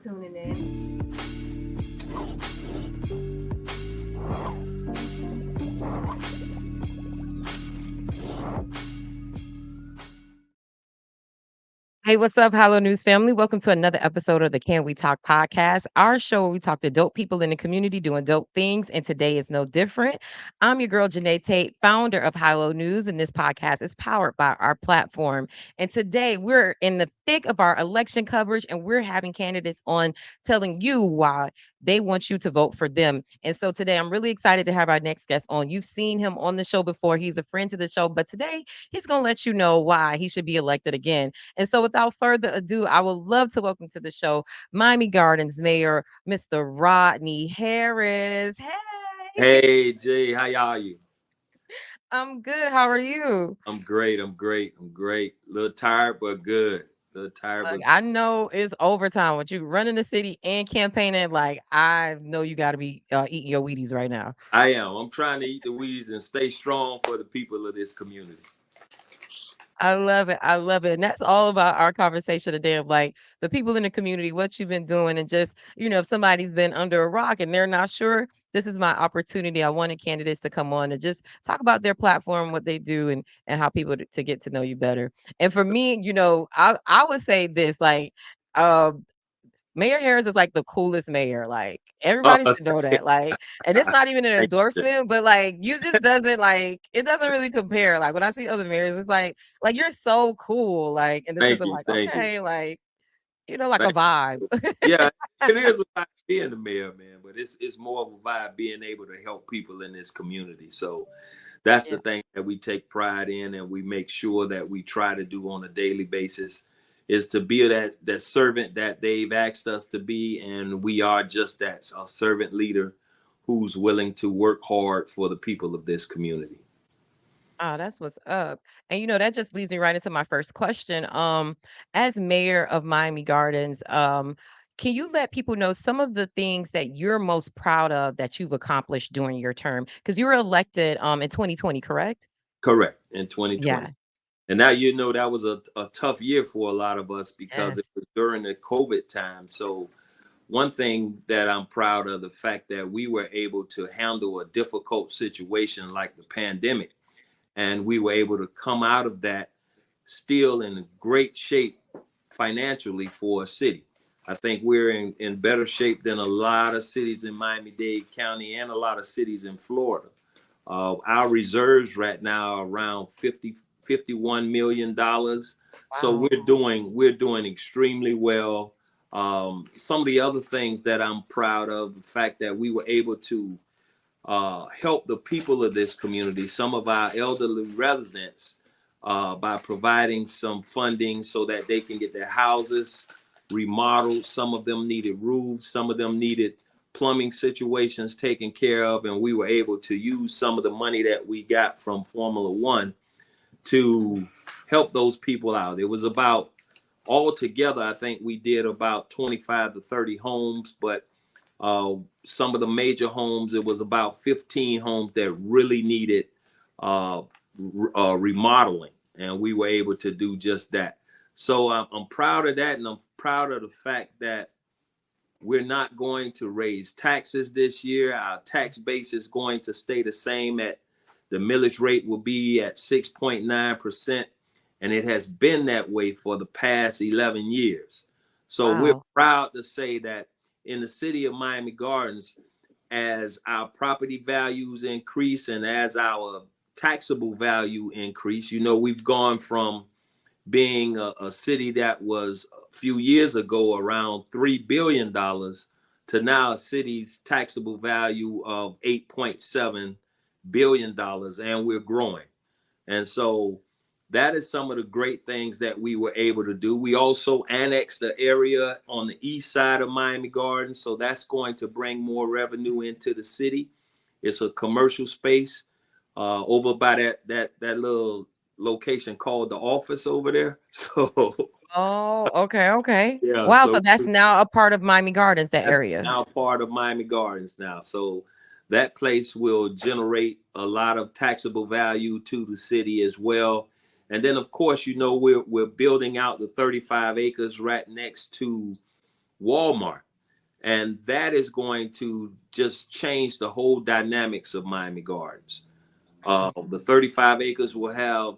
tuning in. Hey, what's up, Hollow News family? Welcome to another episode of the Can We Talk podcast, our show where we talk to dope people in the community doing dope things, and today is no different. I'm your girl, Janae Tate, founder of Hollow News, and this podcast is powered by our platform. And today we're in the thick of our election coverage, and we're having candidates on telling you why they want you to vote for them. And so today I'm really excited to have our next guest on. You've seen him on the show before. He's a friend to the show, but today he's going to let you know why he should be elected again. And so, without further ado, I would love to welcome to the show Miami Gardens Mayor, Mr. Rodney Harris. Hey, Hey Jay, how y'all are you? I'm good. How are you? I'm great. I'm great. I'm great. A little tired, but good. A little tired, Look, but I know it's overtime with you running the city and campaigning. Like, I know you got to be eating your Wheaties right now. I am. I'm trying to eat the weeds and stay strong for the people of this community. I love it. I love it. And that's all about our conversation today of like the people in the community, what you've been doing, and just, if somebody's been under a rock and they're not sure, this is my opportunity. I wanted candidates to come on and just talk about their platform, what they do, and how people to get to know you better. And for me, I would say this like, uh, Mayor Harris is like the coolest mayor. Like Oh, everybody should know that. Like, and it's not even an thank you. endorsement, but like you just doesn't like it doesn't really compare. Like when I see other mayors, it's like you're so cool. Like in the sense Thank of you. like, Thank you. okay, like like a Thank vibe. you. Yeah, it is a vibe being the mayor, man, but it's more of a vibe being able to help people in this community. So that's the Yeah. thing that we take pride in, and we make sure that we try to do on a daily basis is to be that servant that they've asked us to be, and we are just that, a servant leader who's willing to work hard for the people of this community. Oh, that's what's up. And that just leads me right into my first question. As mayor of Miami Gardens, can you let people know some of the things that you're most proud of that you've accomplished during your term? Because you were elected in 2020, correct? Correct, in 2020. Yeah. And now that was a tough year for a lot of us because it Yes. was during the COVID time. So one thing that I'm proud of, the fact that we were able to handle a difficult situation like the pandemic, and we were able to come out of that still in great shape financially for a city. I think we're in better shape than a lot of cities in Miami-Dade County and a lot of cities in Florida. Our reserves right now are around $51 million. So Wow. we're doing extremely well. Some of the other things that I'm proud of, the fact that we were able to help the people of this community, some of our elderly residents, by providing some funding so that they can get their houses remodeled. Some of them needed roofs, some of them needed plumbing situations taken care of, and we were able to use some of the money that we got from Formula One to help those people out. It was about, altogether, I think we did about 25 to 30 homes, but some of the major homes, it was about 15 homes that really needed remodeling, and we were able to do just that. So I'm proud of that, and I'm proud of the fact that we're not going to raise taxes this year. Our tax base is going to stay the same. At the millage rate will be at 6.9%, and it has been that way for the past 11 years. So we're Wow. proud to say that in the city of Miami Gardens, as our property values increase and as our taxable value increase, we've gone from being a city that was a few years ago around $3 billion to now a city's taxable value of $8.7 billion, and we're growing. And so that is some of the great things that we were able to do. We also annexed the area on the east side of Miami Gardens, so that's going to bring more revenue into the city. It's a commercial space over by that little location called the office over there. So Oh, okay, okay. yeah, Wow, so so that's now a part of Miami Gardens, that that's area. now part of Miami Gardens now. So that place will generate a lot of taxable value to the city as well. And then, of course, we're building out the 35 acres right next to Walmart. And that is going to just change the whole dynamics of Miami Gardens. The 35 acres will have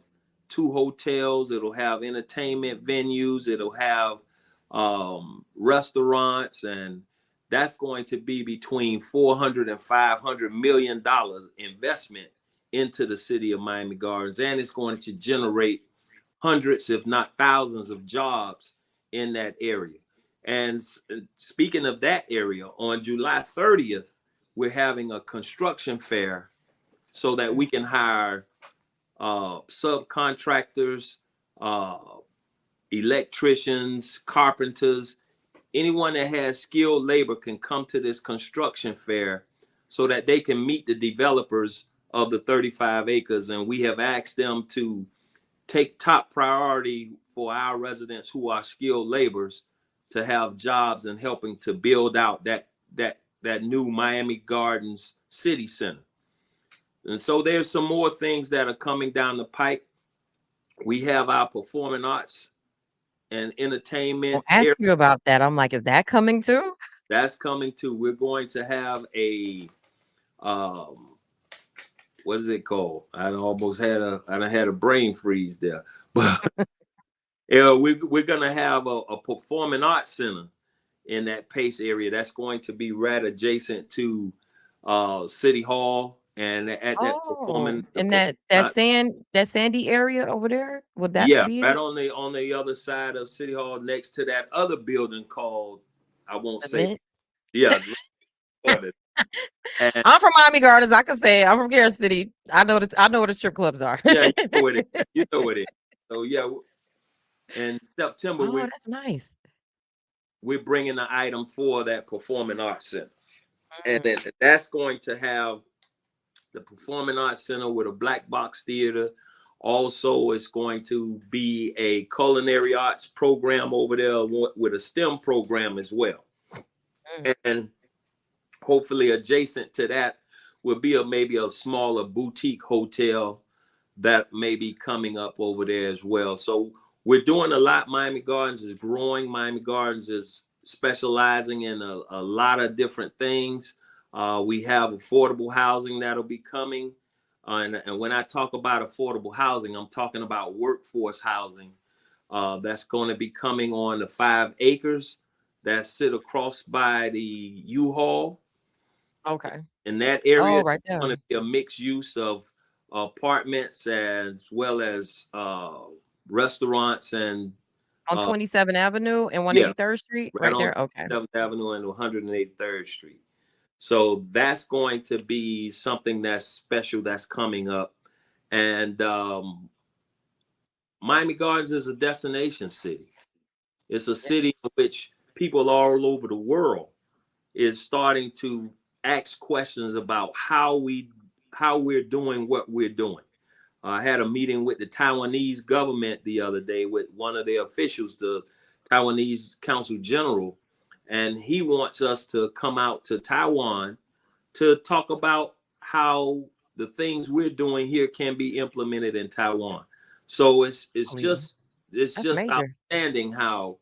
2 hotels. It'll have entertainment venues. It'll have restaurants, and that's going to be between 400 and 500 million dollars investment into the city of Miami Gardens, and it's going to generate hundreds, if not thousands, of jobs in that area. And speaking of that area, on July 30th, we're having a construction fair so that we can hire subcontractors, uh, electricians, carpenters, anyone that has skilled labor can come to this construction fair so that they can meet the developers of the 35 acres. And we have asked them to take top priority for our residents who are skilled laborers to have jobs and helping to build out that new Miami Gardens City Center. And so there's some more things that are coming down the pike. We have our performing arts and entertainment I'll ask area you about that. I'm like, is that coming too? that's coming too. We're going to have a um, what is it called? I had a brain freeze there. But yeah, we're gonna have a performing arts center in that Pace area. That's going to be right adjacent to City Hall, and at that Oh, and performing arts, that sandy area over there, would that yeah, be right it? on the other side of City Hall, next to that other building called, I won't The say, Mint? yeah, and I'm from Miami Gardens. I can say it. I'm from Garrett City. I know where the strip clubs are. yeah, you know what it is. You know what it is. So yeah, in September Oh, that's nice. we're bringing the item for that performing arts center, and Mm, then that's going to have the Performing Arts Center with a black box theater. Also, it's going to be a culinary arts program over there with a STEM program as well. mm. And hopefully, adjacent to that will be maybe a smaller boutique hotel that may be coming up over there as well. So we're doing a lot. Miami Gardens is growing. Miami Gardens is specializing in a lot of different things. We have affordable housing that'll be coming. And when I talk about affordable housing, I'm talking about workforce housing that's going to be coming on the 5 acres that sit across by the U-Haul. Okay. In that area, Oh, it's right going there to be a mixed use of apartments as well as restaurants and on uh, 27th Avenue and yeah, 183rd Street, right right on there. Okay. 7th Avenue and 183rd Street. So that's going to be something that's special that's coming up. And Miami Gardens is a destination city. It's a Yes. city in which people all over the world is starting to ask questions about how we're doing what we're doing. I had a meeting with the Taiwanese government the other day with one of their officials, the Taiwanese Consul General, and he wants us to come out to Taiwan to talk about how the things we're doing here can be implemented in Taiwan. So Oh, yeah. it's That's just major. outstanding how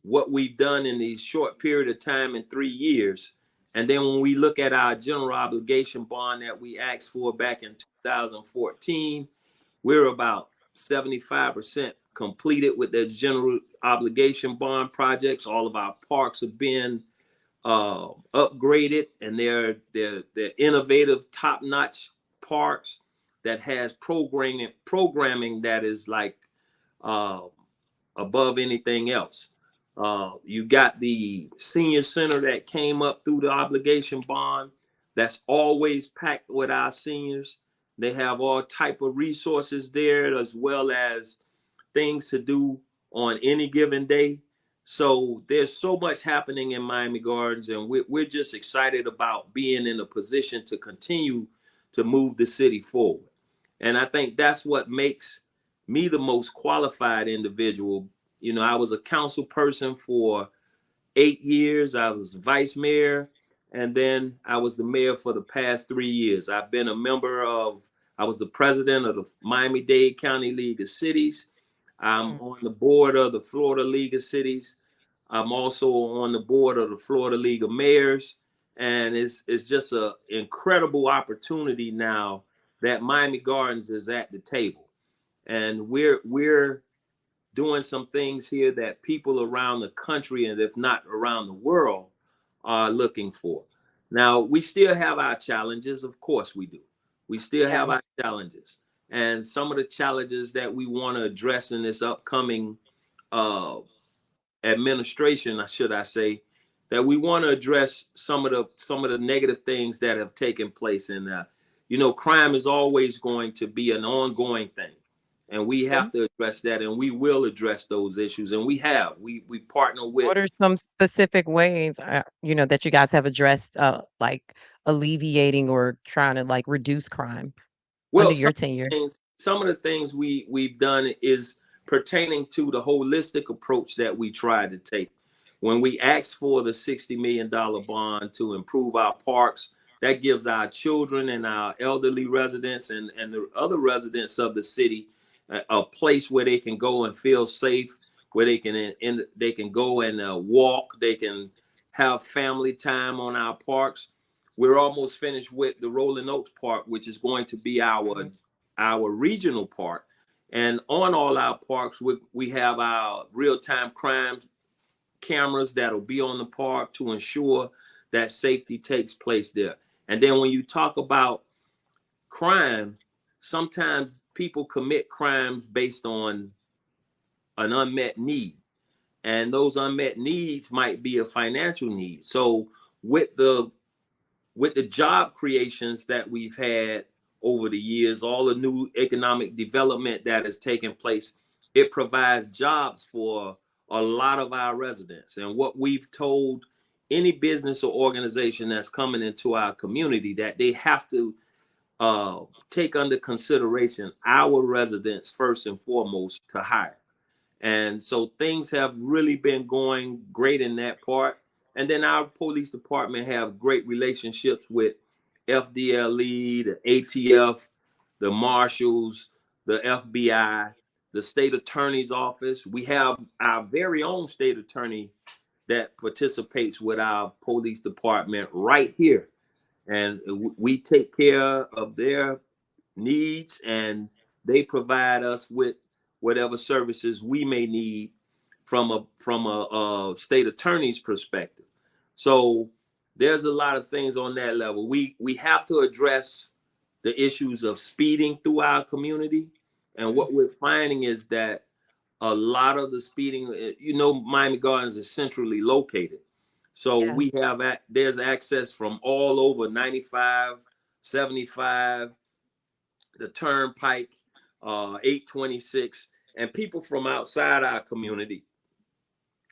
what we've done in these short period of time in 3 years. And then when we look at our general obligation bond that we asked for back in 2014, we're about 75% completed with the general obligation bond projects. All of our parks have been upgraded, and they're innovative, top-notch parks that has programming that is like uh, above anything else. You got the senior center that came up through the obligation bond. That's always packed with our seniors. They have all type of resources there, as well as things to do on any given day. So there's so much happening in Miami Gardens, and we're just excited about being in a position to continue to move the city forward. And I think that's what makes me the most qualified individual. You know, I was a council person for 8 years. I was vice mayor, and then I was the mayor for the past 3 years. I've been a member of, I was the president of the Miami-Dade County League of Cities. I'm Mm. on the board of the Florida League of Cities. I'm also on the board of the Florida League of Mayors, and it's just an incredible opportunity now that Miami Gardens is at the table, and we're doing some things here that people around the country and if not around the world are looking for. Now, we still have our challenges, of course we do. We still have Yeah. our challenges. And some of the challenges that we want to address in this upcoming uh, administration, should I say, that we want to address some of the negative things that have taken place in that. Crime is always going to be an ongoing thing, and we Mhm. have to address that, and we will address those issues, and we partner with. What are some specific ways, that you guys have addressed, like alleviating or trying to like reduce crime under Well, your tenure? some of the things we've done is pertaining to the holistic approach that we try to take. When we asked for the $60 million bond to improve our parks, that gives our children and our elderly residents and the other residents of the city a place where they can go and feel safe, where they can go and walk, they can have family time on our parks. We're almost finished with the Rolling Oaks Park, which is going to be Mhm. our regional park. And on all our parks, we have our real-time crime cameras that'll be on the park to ensure that safety takes place there. And then when you talk about crime, sometimes people commit crimes based on an unmet need. And those unmet needs might be a financial need. So with the with the job creations that we've had over the years, all the new economic development that has taken place, it provides jobs for a lot of our residents. And what we've told any business or organization that's coming into our community, that they have to uh, take under consideration our residents first and foremost to hire. And so things have really been going great in that part. And then our police department have great relationships with FDLE, the ATF, the marshals, the FBI, the state attorney's office. We have our very own state attorney that participates with our police department right here. And we take care of their needs, and they provide us with whatever services we may need from a state attorney's perspective. So there's a lot of things on that level. We have to address the issues of speeding through our community, and Mhm. what we're finding is that a lot of the speeding, Miami Gardens is centrally located. So Yeah. there's access from all over 95, 75, the Turnpike, 826, and people from outside our community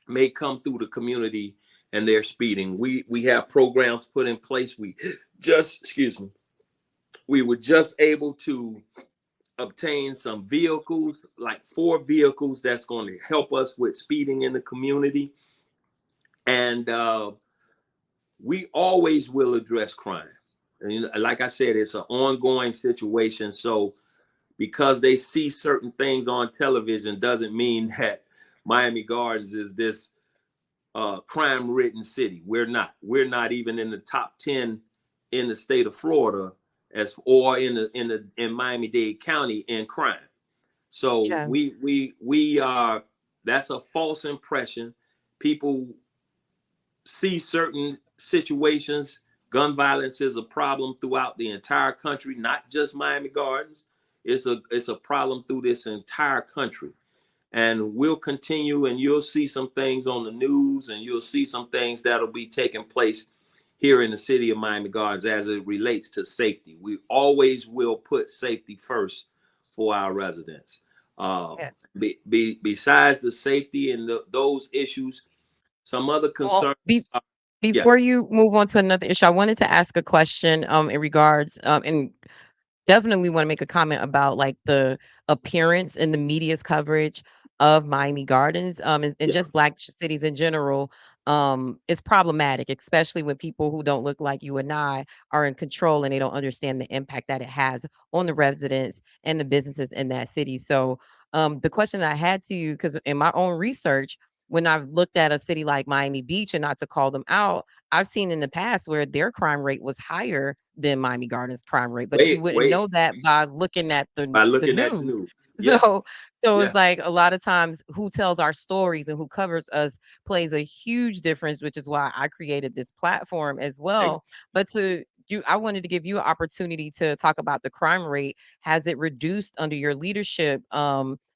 may come through the community and they're speeding. We have programs put in place. Excuse me, we were just able to obtain some vehicles, like 4 vehicles that's going to help us with speeding in the community. And we always will address crime. And like I said, it's an ongoing situation. So because they see certain things on television doesn't mean that Miami Gardens is this crime-ridden city. We're not even in the top 10 in the state of Florida or in Miami-Dade County in crime. So Yeah. we are. That's a false impression. People see certain situations. Gun violence is a problem throughout the entire country, not just Miami Gardens. It's a problem through this entire country. And we'll continue, and you'll see some things on the news, and you'll see some things that'll be taking place here in the city of Miami Gardens as it relates to safety. We always will put safety first for our residents. Uh, Yeah. Besides the safety and those issues, some other Well, concerns. Yeah, before you move on to another issue, I wanted to ask a question in regards and definitely want to make a comment about like the appearance and the media's coverage of Miami Gardens, and yeah, just black cities in general, is problematic, especially when people who don't look like you and I are in control and they don't understand the impact that it has on the residents and the businesses in that city. So, the question I had to you, because in my own research, when I've looked at a city like Miami Beach, and not to call them out, I've seen in the past where their crime rate was higher than Miami Gardens crime rate, but you wouldn't Wait, know that by looking at by the looking at the news. news. Yeah, So yeah. it's like a lot of times who tells our stories and who covers us plays a huge difference, which is why I created this platform as Ex- well. But I wanted to give you an opportunity to talk about the crime rate. Has it reduced under your leadership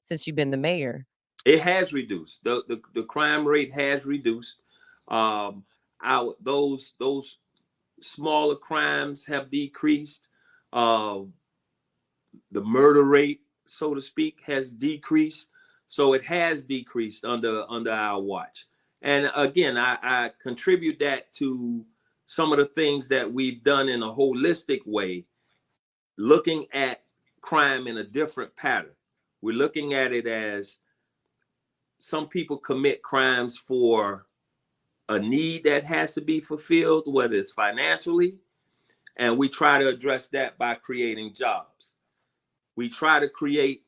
since you've been the mayor? It has reduced. The crime rate has reduced. Um, those smaller crimes have decreased. Uh, the murder rate, so to speak, has decreased. So it has decreased under our watch. And again, I contribute that to some of the things that we've done in a holistic way, looking at crime in a different pattern. We're looking at it as some people commit crimes for a need that has to be fulfilled, whether it's financially, and we try to address that by creating jobs. We try to create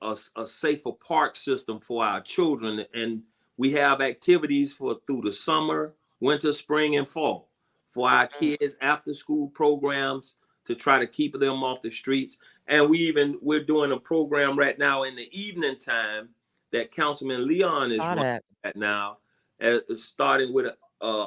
a safer park system for our children, and we have activities for through the summer, winter, spring, and fall for our Mm. kids, after school programs to try to keep them off the streets. And we're doing a program right now in the evening time that Councilman Leon is Saw running that. at now, starting with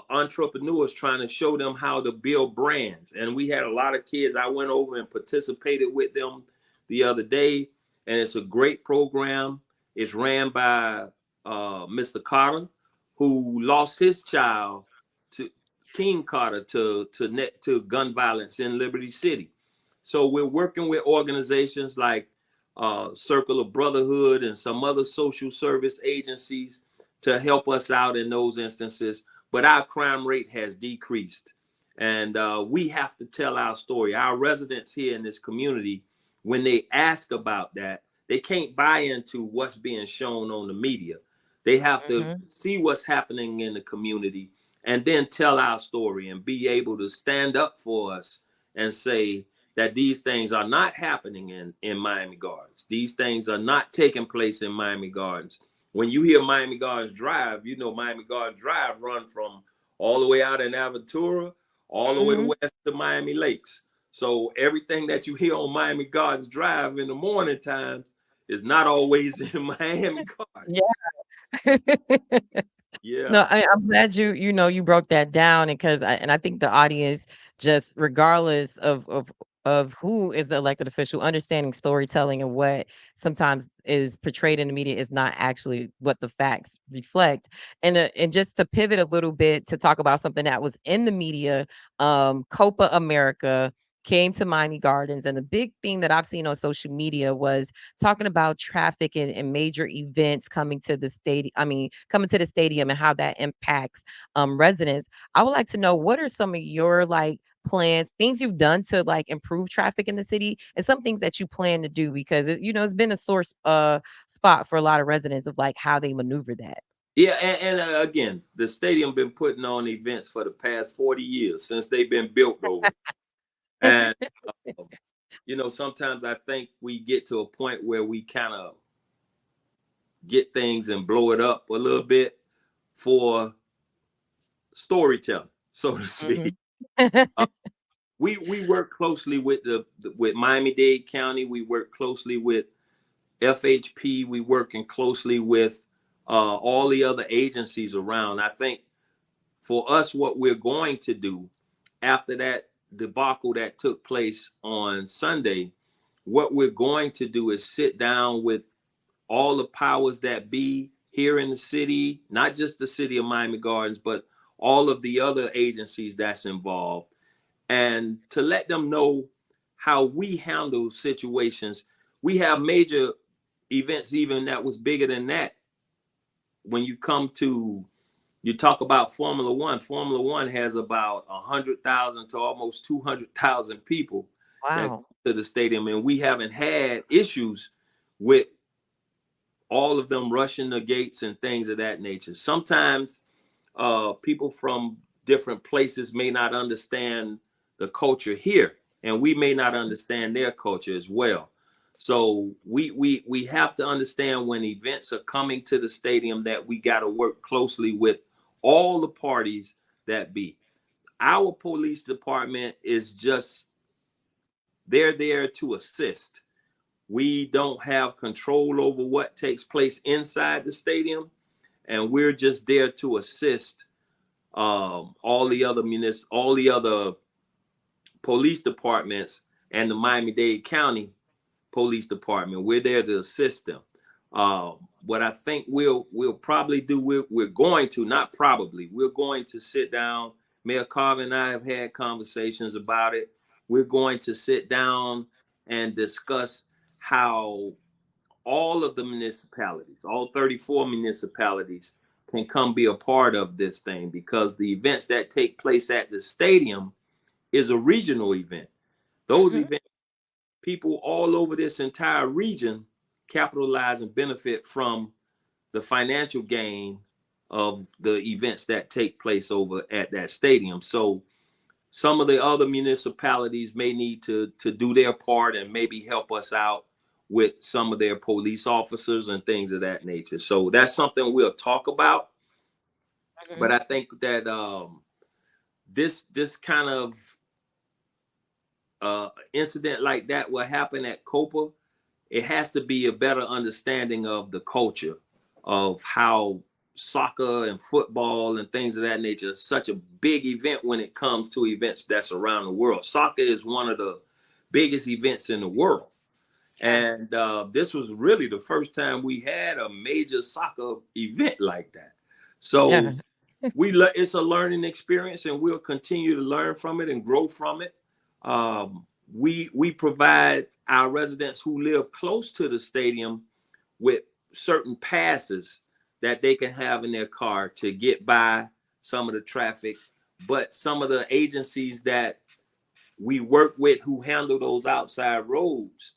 entrepreneurs, trying to show them how to build brands. And we had a lot of kids. I went over and participated with them the other day, and it's a great program. It's ran by Mr. Carter, who lost his child to King Carter to gun violence in Liberty City. So we're working with organizations like Circle of Brotherhood and some other social service agencies to help us out in those instances. But our crime rate has decreased, and we have to tell our story. Our residents here in this community, when they ask about that, they can't buy into what's being shown on the media. They have to Mhm. see what's happening in the community and then tell our story and be able to stand up for us and say that these things are not happening in Miami Gardens. These things are not taking place in Miami Gardens. When you hear Miami Gardens Drive, you know Miami Gardens Drive run from all the way out in Aventura all the way Mhm. west to Miami Lakes. So everything that you hear on Miami Gardens Drive in the morning times is not always in Miami Gardens. Yeah. No, Yeah. I'm glad you broke that down, because I think the audience, just regardless of who is the elected official, understanding storytelling and what sometimes is portrayed in the media is not actually what the facts reflect. And just to pivot a little bit to talk about something that was in the media, Copa America came to Miami Gardens, and the big thing that I've seen on social media was talking about traffic and major events coming to the stadium. I mean, coming to the stadium and how that impacts residents. I would like to know, what are some of your like plans, things you've done to like improve traffic in the city, and some things that you plan to do, because it's been a source spot for a lot of residents of like how they maneuver that. Yeah, and again, the stadium been putting on events for the past 40 years since they've been built over. And sometimes I think we get to a point where we kind of get things and blow it up a little bit for storytelling, so to speak. Mhm. Uh, we work closely with with Miami-Dade County. We work closely with FHP. We working closely with all the other agencies around. I think for us, what we're going to do after that debacle that took place on Sunday, what we're going to do is sit down with all the powers that be here in the city, not just the city of Miami Gardens, but all of the other agencies that's involved, and to let them know how we handle situations. We have major events even that was bigger than that. When you talk about Formula One has about 100,000 to almost 200,000 people that Wow. go to the stadium, and we haven't had issues with all of them rushing the gates and things of that nature. Sometimes people from different places may not understand the culture here, and we may not understand their culture as well. So we have to understand when events are coming to the stadium that we got to work closely with all the parties that be. Our police department is just, they're there to assist. We don't have control over what takes place inside the stadium, and we're just there to assist all the other police departments and the Miami-Dade County Police Department. We're there to assist them. What I think we'll probably do, we're going to, not probably, we're going to sit down. Mayor Carver and I have had conversations about it. We're going to sit down and discuss how all of the municipalities, all 34 municipalities, can come be a part of this thing, because the events that take place at the stadium is a regional event. Those Mhm. events, people all over this entire region capitalize and benefit from the financial gain of the events that take place over at that stadium. So some of the other municipalities may need to do their part and maybe help us out with some of their police officers and things of that nature. So that's something we'll talk about. But Mhm. I think that this kind of incident like that will happen at Copa. It has to be a better understanding of the culture of how soccer and football and things of that nature is such a big event when it comes to events that's around the world. Soccer is one of the biggest events in the world. Yeah. And this was really the first time we had a major soccer event like that. Yeah. So it's a learning experience, and we'll continue to learn from it and grow from it. We provide our residents who live close to the stadium with certain passes that they can have in their car to get by some of the traffic. But some of the agencies that we work with who handle those outside roads,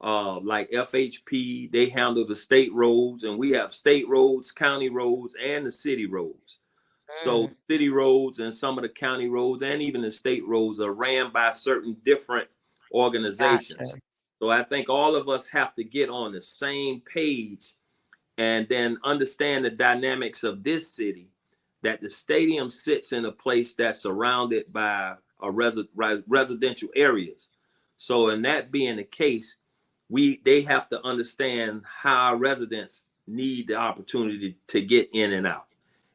like FHP, they handle the state roads, and we have state roads, county roads, and the city roads. So Mm. city roads and some of the county roads and even the state roads are ran by certain different organizations. Gotcha. So I think all of us have to get on the same page and then understand the dynamics of this city, that the stadium sits in a place that's surrounded by residential areas. So in that being the case, they have to understand how our residents need the opportunity to get in and out.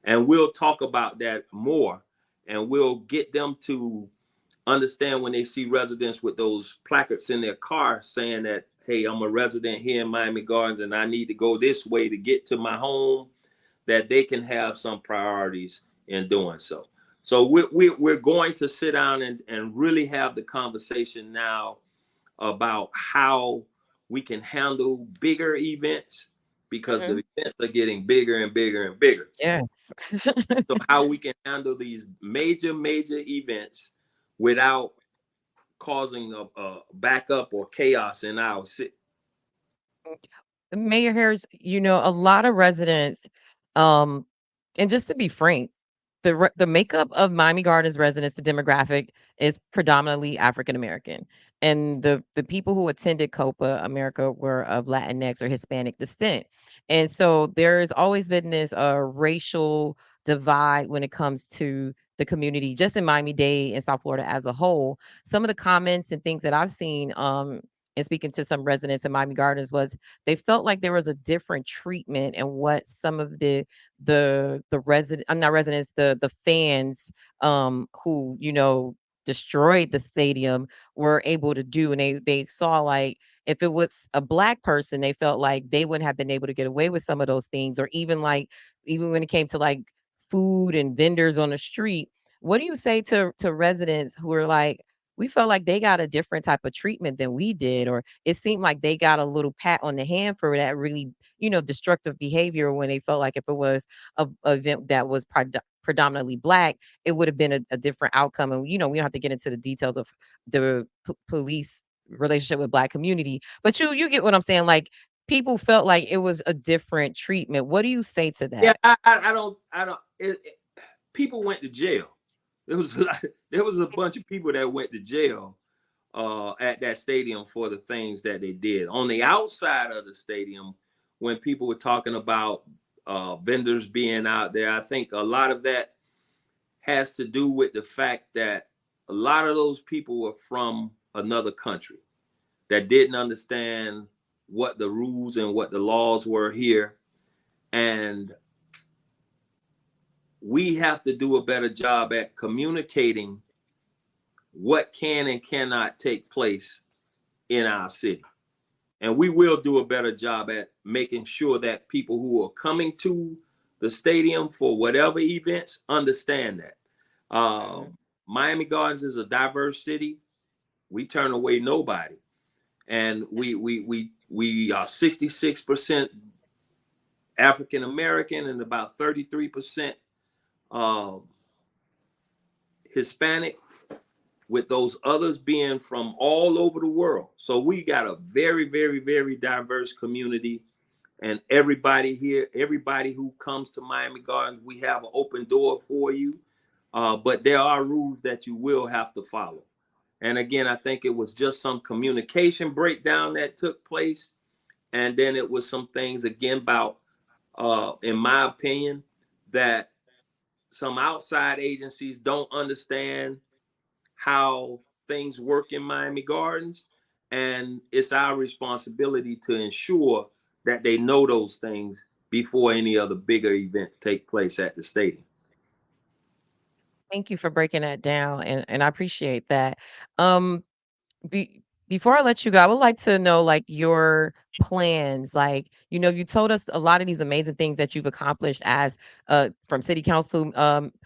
And we'll talk about that more, and we'll get them to understand when they see residents with those placards in their car saying that, hey, I'm a resident here in Miami Gardens and I need to go this way to get to my home, that they can have some priorities in doing so. So we're going to sit down and really have the conversation now about how we can handle bigger events, because Mhm. the events are getting bigger and bigger and bigger. Yes. So how we can handle these major events without causing a backup or chaos in our city. Mayor Harris, a lot of residents, um, and just to be frank, the makeup of Miami Gardens residents, the demographic is predominantly African American, and the people who attended Copa America were of Latinx or Hispanic descent, and so there has always been this racial divide when it comes to the community, just in Miami-Dade and South Florida as a whole. Some of the comments and things that I've seen, and speaking to some residents in Miami Gardens, was they felt like there was a different treatment and what some of the resident I'm not residents, the fans who, destroyed the stadium were able to do. And they saw, like, if it was a black person, they felt like they wouldn't have been able to get away with some of those things, or even like, even when it came to like food and vendors on the street. What do you say to residents who are like, we felt like they got a different type of treatment than we did, or it seemed like they got a little pat on the hand for that really, destructive behavior, when they felt like if it was a event that was predominantly black, it would have been a different outcome. And, we don't have to get into the details of the police relationship with black community, but you get what I'm saying. Like, people felt like it was a different treatment. What do you say to Yeah, that? I don't. People went to jail. There was there was a bunch of people that went to jail at that stadium for the things that they did. On the outside of the stadium, when people were talking about vendors being out there, I think a lot of that has to do with the fact that a lot of those people were from another country that didn't understand what the rules and what the laws were here. And we have to do a better job at communicating what can and cannot take place in our city. And we will do a better job at making sure that people who are coming to the stadium for whatever events understand that. Mhm. Miami Gardens is a diverse city. We turn away nobody. And we are 66% African American and about 33% Hispanic, with those others being from all over the world. So we got a very, very, very diverse community. And everybody here, everybody who comes to Miami Gardens, we have an open door for you. But there are rules that you will have to follow. And again, I think it was just some communication breakdown that took place. And then it was some things, again, about, in my opinion, that some outside agencies don't understand how things work in Miami Gardens. And it's our responsibility to ensure that they know those things before any other bigger events take place at the stadium. Thank you for breaking that down, and I appreciate that. Um, before I let you go, I would like to know, like, your plans. Like, you told us a lot of these amazing things that you've accomplished as from city council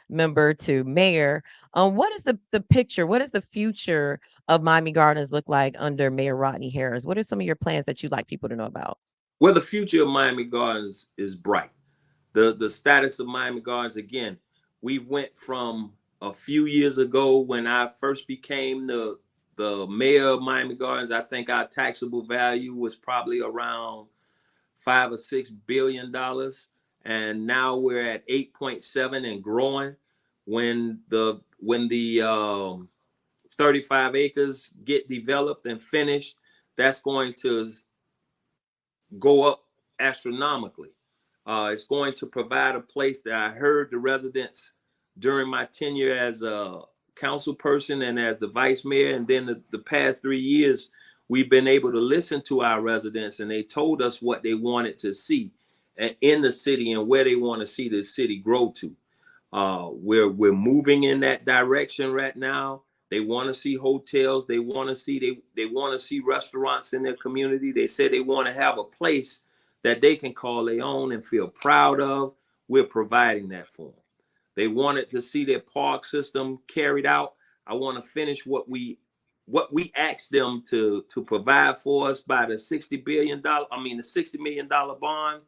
member to mayor. What is the picture? What does the future of Miami Gardens look like under Mayor Rodney Harris? What are some of your plans that you'd like people to know about? Well, the future of Miami Gardens is bright. The status of Miami Gardens, again, we went from a few years ago when I first became the mayor of Miami Gardens. I think our taxable value was probably around $5 or $6 billion, and now we're at 8.7 and growing. When the 35 acres get developed and finished, that's going to go up astronomically. It's going to provide a place that I heard the residents during my tenure as a council person and as the vice mayor. And then the past 3 years, we've been able to listen to our residents, and they told us what they wanted to see in the city and where they want to see the city grow to. We're moving in that direction right now. They want to see hotels. They want to see they want to see restaurants in their community. They said they want to have a place that they can call their own and feel proud of. We're providing that for them. They wanted to see their park system carried out. I want to finish what we asked them to provide for us by the $60 million bond.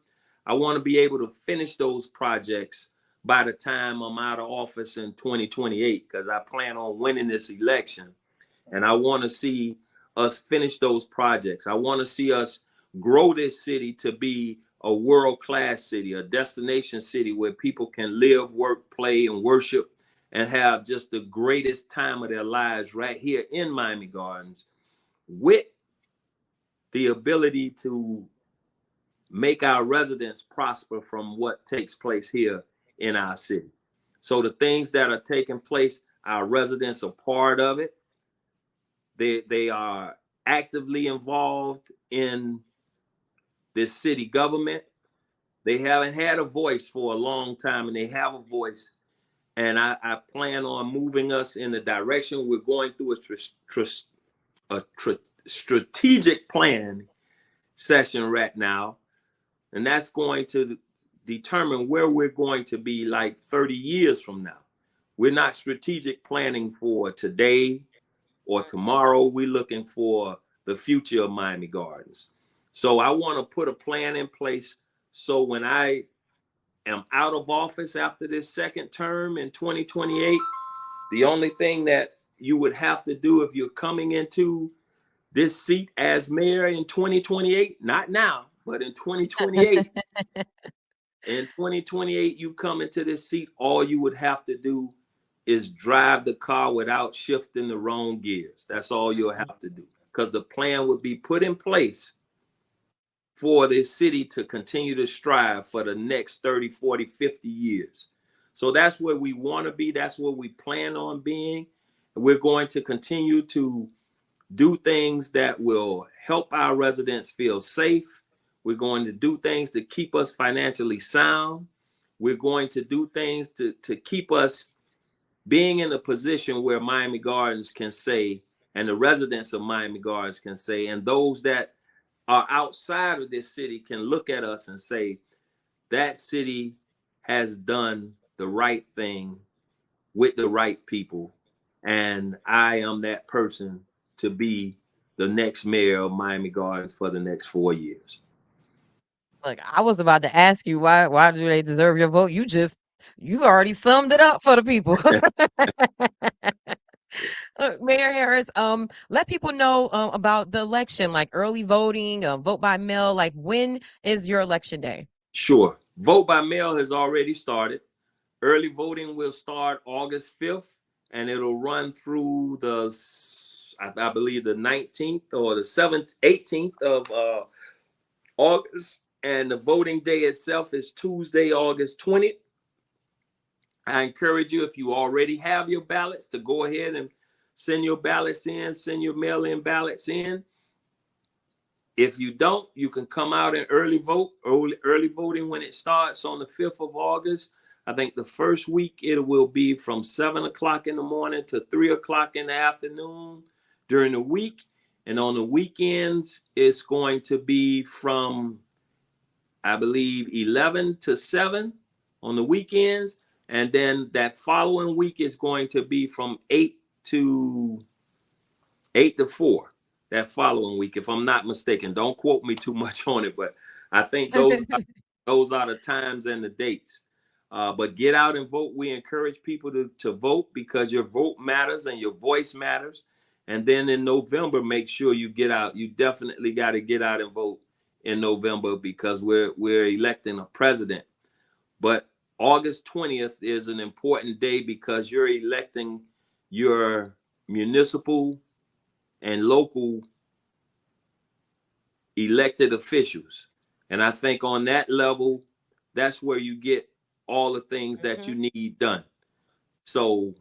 I want to be able to finish those projects by the time I'm out of office in 2028, because I plan on winning this election. And I want to see us finish those projects. I want to see us grow this city to be a world-class city, a destination city where people can live, work, play, and worship and have just the greatest time of their lives right here in Miami Gardens, with the ability to make our residents prosper from what takes place here in our city. So the things that are taking place, our residents are part of it. They are actively involved in this city government. They haven't had a voice for a long time, and they have a voice. And I plan on moving us in the direction. We're going through a strategic plan session right now, and that's going to determine where we're going to be like 30 years from now. We're not strategic planning for today or tomorrow. We're looking for the future of Miami Gardens. So I want to put a plan in place so when I am out of office after this second term in 2028, the only thing that you would have to do if you're coming into this seat as mayor in 2028, not now, but in 2028, in 2028, you come into this seat, all you would have to do is drive the car without shifting the wrong gears. That's all you'll have to do, because the plan would be put in place for this city to continue to strive for the next 30, 40, 50 years. So that's where we want to be. That's where we plan on being. We're going to continue to do things that will help our residents feel safe. We're going to do things to keep us financially sound. We're going to do things to keep us being in a position where Miami Gardens can say, and the residents of Miami Gardens can say, and those that are outside of this city can look at us and say, that city has done the right thing with the right people. And I am that person to be the next mayor of Miami Gardens for the next 4 years. Look, I was about to ask you why do they deserve your vote? You already summed it up for the people. Mayor Harris, let people know about the election, like early voting, vote by mail. Like, when is your election day? Sure. Vote by mail has already started. Early voting will start August 5th, and it'll run through I believe, the 19th or the 7th, 18th of August. And the voting day itself is Tuesday, August 20th. I encourage you, if you already have your ballots, to go ahead and send your ballots in, send your mail-in ballots in. If you don't, you can come out and early vote. Early voting when it starts on the 5th of August. I think the first week it will be from 7 o'clock in the morning to 3 o'clock in the afternoon during the week. And on the weekends, it's going to be from, I believe, 11 to 7 on the weekends. And then that following week is going to be from 8 to 4 that following week, if I'm not mistaken. Don't quote me too much on it, but I think those are the times and the dates. But get out and vote. We encourage people to vote, because your vote matters and your voice matters. And then in November, make sure you get out. You definitely got to get out and vote in November, because we're electing a president. But August 20th is an important day, because you're electing your municipal and local elected officials. And I think on that level, that's where you get all the things that you need done. So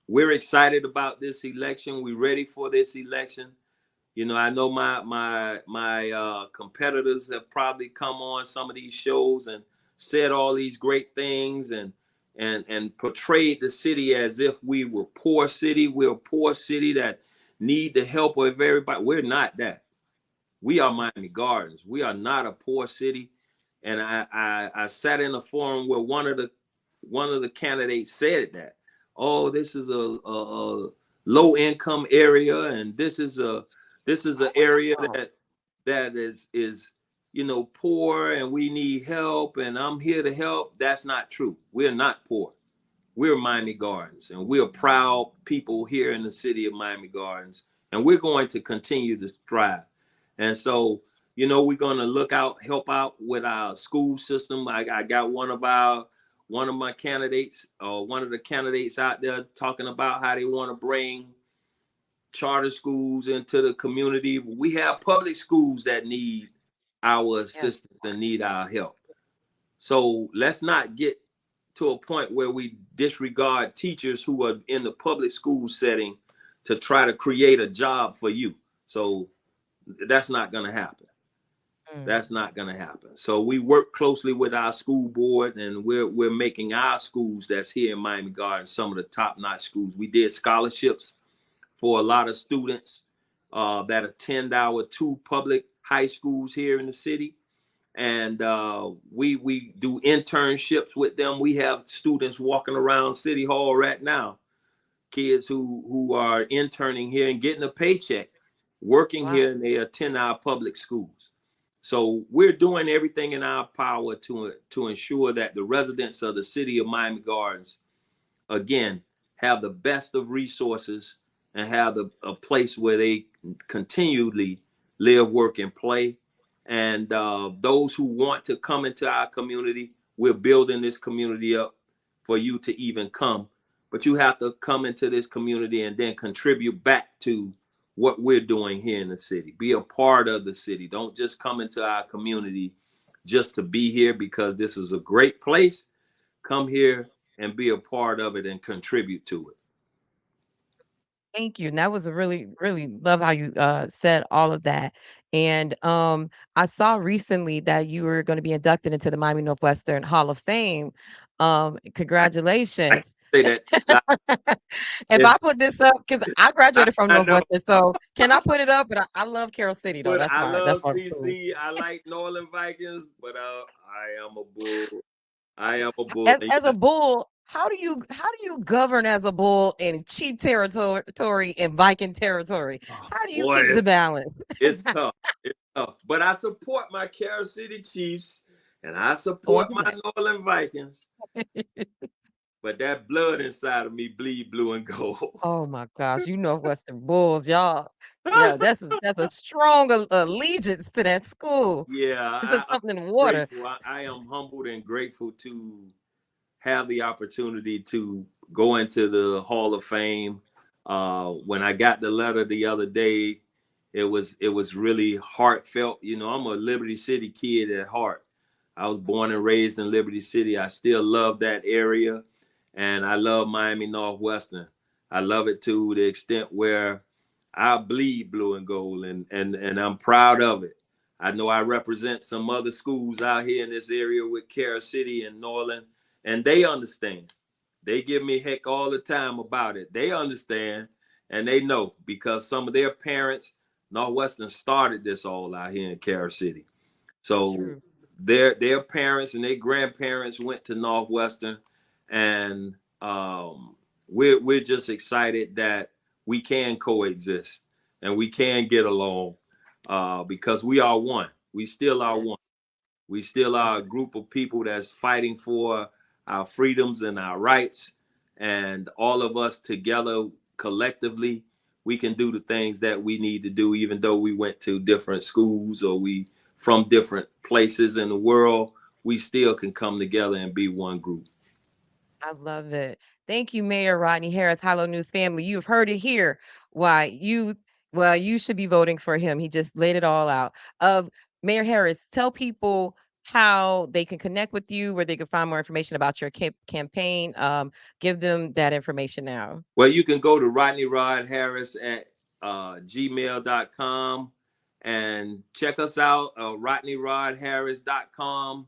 we're excited about this election. We're ready for this election. You know, I know my competitors have probably come on some of these shows and said all these great things and portrayed the city as if we were poor city. We're a poor city that need the help of everybody. We're not that. We are Miami Gardens. We are not a poor city. And I sat in a forum where one of the candidates said that, oh, this is a low income area, and this is an area that is poor, and we need help, and I'm here to help. That's not true. We're not poor. We're Miami Gardens, and we're proud people here in the city of Miami Gardens, and we're going to continue to thrive. And so, we're going to help out with our school system. I got one of the candidates out there talking about how they want to bring charter schools into the community. We have public schools that need our assistance and need our help. So let's not get to a point where we disregard teachers who are in the public school setting to try to create a job for you. So that's not going to happen. That's not going to happen. So we work closely with our school board, and we're making our schools that's here in Miami Gardens some of the top-notch schools. We did scholarships for a lot of students that attend our 2 public high schools here in the city. And we do internships with them. We have students walking around City Hall right now, kids who are interning here and getting a paycheck, working here, and they attend our public schools. So we're doing everything in our power to ensure that the residents of the city of Miami Gardens, again, have the best of resources and have a place where they continually live, work, and play. And those who want to come into our community, we're building this community up for you to even come. but you have to come into this community and then contribute back to what we're doing here in the city. Be a part of the city. Don't just come into our community just to be here because this is a great place. Come here and be a part of it and contribute to it. Thank you. And that was a really, really love how you said all of that. And I saw recently that you were going to be inducted into the Miami Northwestern Hall of Fame. I can't Congratulations. say that too loud. If It's, I put this up, because I graduated from I know. Northwestern, so can I put it up? But I love Carroll City though. But That's I that's love my school. CC. I like Northern Vikings, but I am a bull. I am a bull. As And as a yes, bull, how do you govern as a bull in Chief territory and Viking territory? oh, How do you boy, keep the balance? it's tough. It's tough. But I support my Carol City Chiefs and I On support the my back. Northern Vikings. But that blood inside of me bleed blue and gold. Oh my gosh, you Northwestern Bulls, y'all. Yeah, that's a strong allegiance to that school. Yeah, It's just I'm something in the water. grateful. I am humbled and grateful to have the opportunity to go into the Hall of Fame. When I got the letter the other day, it was really heartfelt. You know, I'm a Liberty City kid at heart. I was born and raised in Liberty City. I still love that area, and I love Miami Northwestern. I love it to the extent where I bleed blue and gold, and I'm proud of it. I know I represent some other schools out here in this area with Carol City and Norland, and they understand. They give me heck all the time about it. They understand and they know because some of their parents, Northwestern started this all out here in Carol City. That's So true. their parents and their grandparents went to Northwestern, and we're just excited that we can coexist and we can get along because we are one. We still are Yes. one. We still Yes. are a group of people that's fighting for our freedoms and our rights. And all of us together, collectively, we can do the things that we need to do, even though we went to different schools or we from different places in the world. We still can come together and be one group. I love it. Thank you, Mayor Rodney Harris, Hollow News family. You've heard it here. Why you well, you should be voting for him. He just laid it all out. Mayor Harris, tell people how they can connect with you, where they can find more information about your campaign. Give them that information now. Well, you can go to Rodney Rod Harris at gmail.com and check us out, rodneyrodharris.com.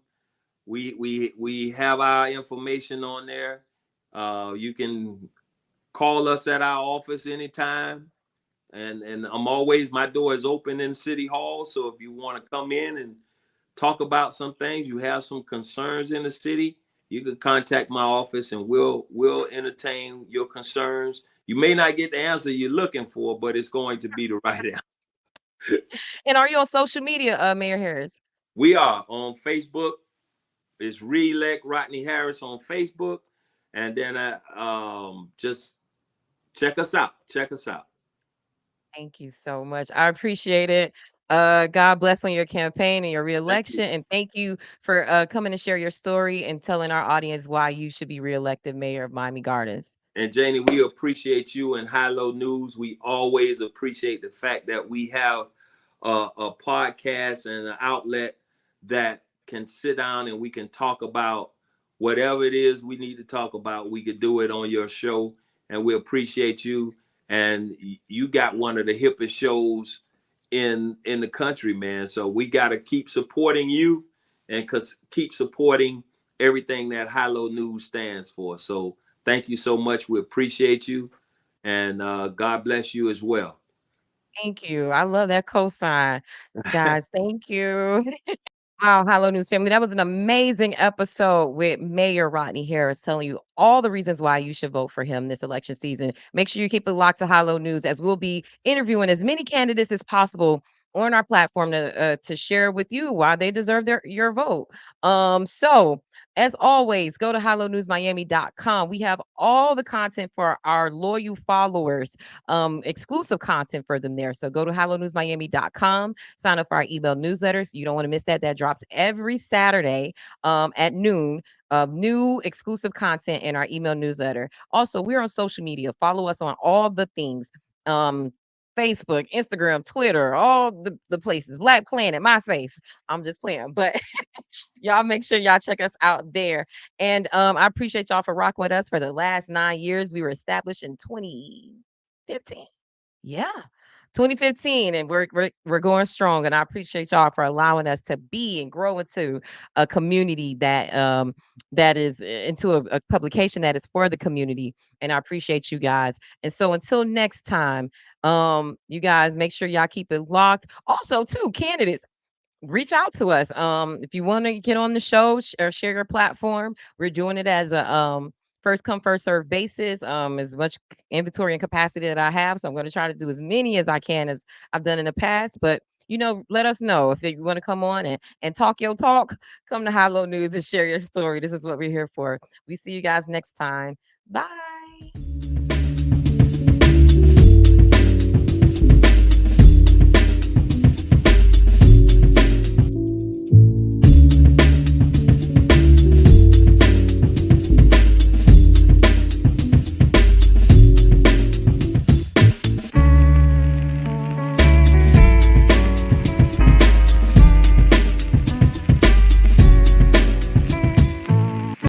We have our information on there. You can call us at our office anytime, and I'm always my door is open in City Hall. So if you want to come in and talk about some things, you have some concerns in the city, you can contact my office and we'll entertain your concerns. You may not get the answer you're looking for, but it's going to be the right answer. And are you on social media, Mayor Harris? We are on Facebook. It's Reelect Rodney Harris on Facebook, and then just check us out. Check us out. Thank you so much. I appreciate it. God bless on your campaign and your Thank you. reelection. And thank you for coming to share your story and telling our audience why you should be reelected mayor of Miami Gardens. And Janie, we appreciate you and High Low News. We always appreciate the fact that we have a podcast and an outlet that can sit down and we can talk about whatever it is we need to talk about. We could do it on your show, and we appreciate you. And you got one of the hippest shows in the country, man. So we got to keep supporting you and keep supporting everything that High Low News stands for. So thank you so much. We appreciate you, and God bless you as well. Thank you. I love that cosign. Guys, thank you. Wow, Hello News family. That was an amazing episode with Mayor Rodney Harris telling you all the reasons why you should vote for him this election season. Make sure you keep it locked to Hello News as we'll be interviewing as many candidates as possible on our platform to share with you why they deserve your vote. So As always, go to hallonewsmiami.com. We have all the content for our loyal followers, exclusive content for them there. So go to hallonewsmiami.com, sign up for our email newsletters. You don't want to miss that. That drops every Saturday at noon. New exclusive content in our email newsletter. Also, we're on social media. Follow us on all the things. Um, Facebook, Instagram, Twitter, all the places. Black Planet, MySpace. I'm just playing, but y'all make sure y'all check us out there. And I appreciate y'all for rocking with us for the last 9 years. We were established in 2015. Yeah. 2015, and we're going strong, and I appreciate y'all for allowing us to be and grow into a community that is into a publication that is for the community, and I appreciate you guys. And so until next time, you guys make sure y'all keep it locked. Also, too, candidates, reach out to us. If you want to get on the show or share your platform, we're doing it as a first come first serve basis. As much inventory and capacity that I have, so I'm going to try to do as many as I can as I've done in the past. But let us know if you want to come on and talk your talk. Come to High Low News and share your story. This is what we're here for. We see you guys next time. Bye.